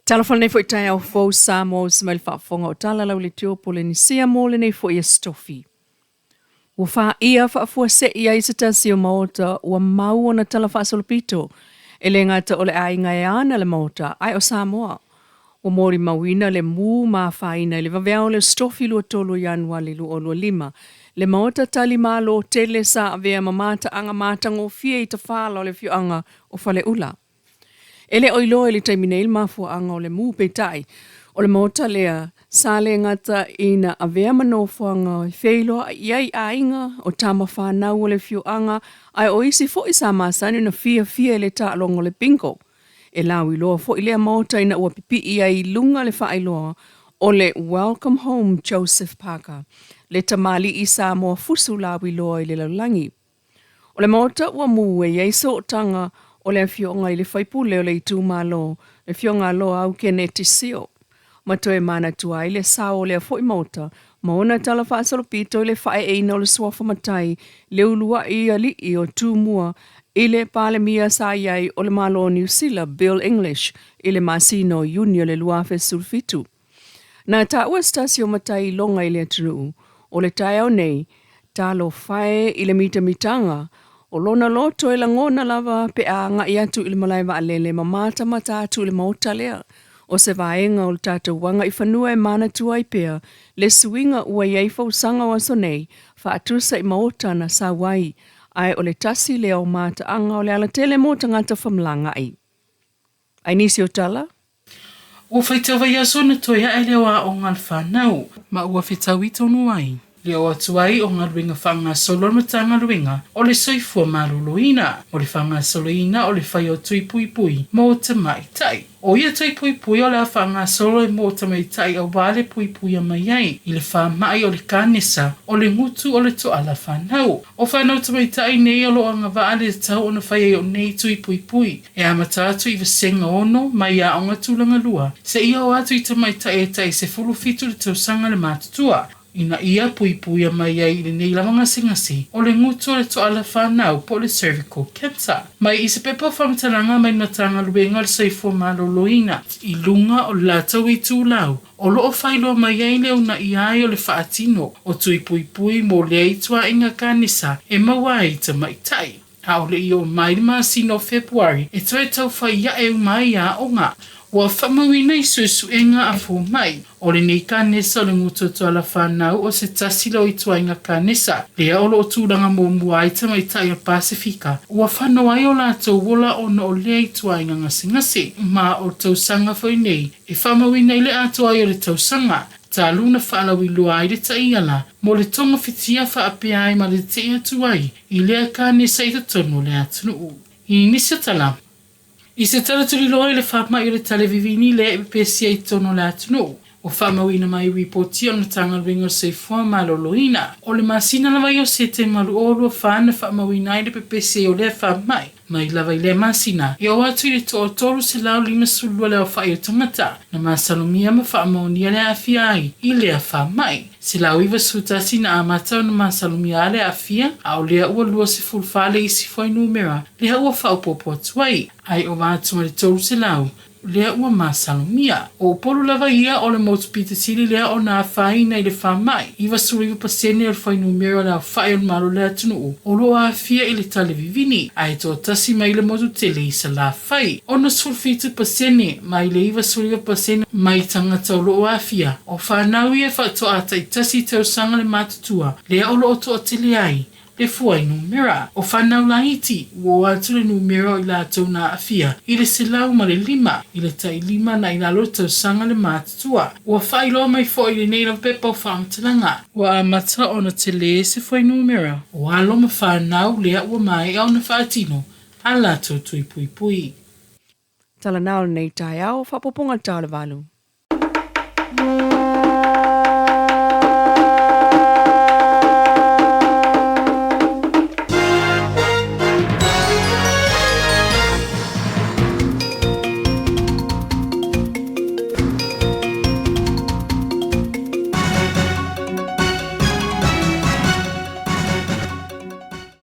Telefon nei foi tai au FOU Samoan smel whaafonga o tala lau le tio pole ni sia mole nei foi stofi. Ua wha ia whaafua se ia i se tasi o maota ua mau ona tala whaasolopito e le ngata o le ainga e ana le maota ai o Samoa. Ua mori mawina le mu ma whaina le vaveao le stofi lua tolu Janua le lua lua lima. Le maota tali malo tele sa avea mamata anga mata ngō fie i ta whala o le fiuanga o whale ula. Ele oilo ele taimine il mafua anga o le mu petai. O le maota lea, sa le ngata ina avea manofuanga feilo iai ainga o tama whanau o le fiuanga ai o isi fo isa masani na fia le ta alongo le pinko. E lau iloa fo ilea maota ina ua pipi iai lunga le whaailoa o le Welcome Home Joseph Parker. Le tamali i Samoa fusu lau iloa i le laulangi. O le maota ua muwe iai so tanga o le fionga i le whaipule o le itu malo, le fionga aloa au kene tisio. Matoe mana tua i le sao le foi mota, maona tala whaasalopito i le whae eina o le suafa matai, le ulua i ali i o tūmua, i le pale mia sa iai o le malo New Zealand Bill English, i le masino Junio le luafe sulfitu. Na ta ua stasio matai longa i le atunu, o le tai au nei, talo whae i le mitanga, o lona loto e langona lava pe a nga i atu i le malai wa alele mamata mata atu i le mauta lea. O se vaenga o le tata wanga i whanua e mana tua i pea, le suinga ua iei fausanga wa sonei, fa atusa i mauta na sa wai, ai o le tasi lea o mata anga o le ala tele mota ngata whamlanga ai. Ai nisi o tala? Ua whaitawa ia sona toia e lewa o ngal whanau, ma ua whitawi tonu ai. Leo atuai o ngā ruinga whanga solo matanga ruinga o le soifua maruluina, o le whanga soloina o le whai o tui pui pui mo te mai tai. O ia tui pui pui o le whanga solo e mo te mai tai au wale pui pui a mai ai, i le wha mai o le kānesa o le ngutu o le toala whanau. O whanau te mai tai nei o lo anga waale tau o na whai o nei tui pui pui, e amata atu i vasenga ono mai a o ngā tūlanga lua. Se ia o atu i te mai tai e tai se fulu fitu le tausanga le mātutua. Ina ia pui pui a mai ai le nei lamanga singasi o le ngutu o le toala whanau po le cervical cancer. Mai i se pepa whamtaranga mai matanga luenga le saifua maloloina i lunga o le latau i tūlau. O loo whailo mai ai leo na i ai o le whaatino o tui pui pui mo le aitua inga kanisa e mawai ta mai tai. A o le i o mai ma sino February e toi tau whai ia e umai a o ngā. Ua whamawina i suesuenga a fō mai. O le nei kānesa o le ngutu toala whanau o se tasilo i tuainga kānesa. Lea o lo o tūranga mō muaita mai tai a Pasifika. Ua whanau ai o lātou wola o na o lea i tuainga ngasi. Ma o tausanga whai nei. E whamawina i le ato ai o le tausanga. Tā luna whaalawi lua ai le taiala. Mo le tonga fitia whaapea ai ma le te atu ai. I lea kānesa i ta tono le atunu. I nisa tala. I se tala tuli loa i le whamai o le televivini le e pesia i tono le atunu. O whamawina mai reporti o na tanga ringo se fua maloloina. O le masina lava i o se te malu o lua whana whamawina i le pepesia o le whamai. Mai lava i le masina. E o atu i le to o toru se lau lima sulua le o whai o tangata. Na masalumia ma whaamaunia le awhia ai i le a whamai. Se lau iwa sutasi na amata o na masalumia le awhia. A o lea ua lua se fulfale i si fwai numera. Lea ua whaupopo atuai. Ai o vātuma le toru se lau. Lea ua masalumia. O polu lava ia o le motupita sili lea o na whaina i le whamai. Iwa suriwa pasene o le whai numera le a whai o malo le atunu. O lo a awhia i le talevivini. Ai to tasi mai le motu tele i sa la whai. O na sulfitu pasene mai le iwa suriwa pasene mai tangata o lo a awhia. O whanau ia whato ata i tasi tau sanga le matutua. Lea o lo o to tele ai. Le fuai numera. O whanau la iti, ua atu le numero i la tau na awhia. I le silau ma le lima, i le tai lima na i la lotau sanga le mātutua. Ua whailo mai fo i le neira pepa o whaamtalanga. Ua amata o na tele se fuai numera. O alo ma whanau lea ua mai au na whaatino. A la tau tui pui pui. Tala nao nei tai au, whapoponga tau le walu.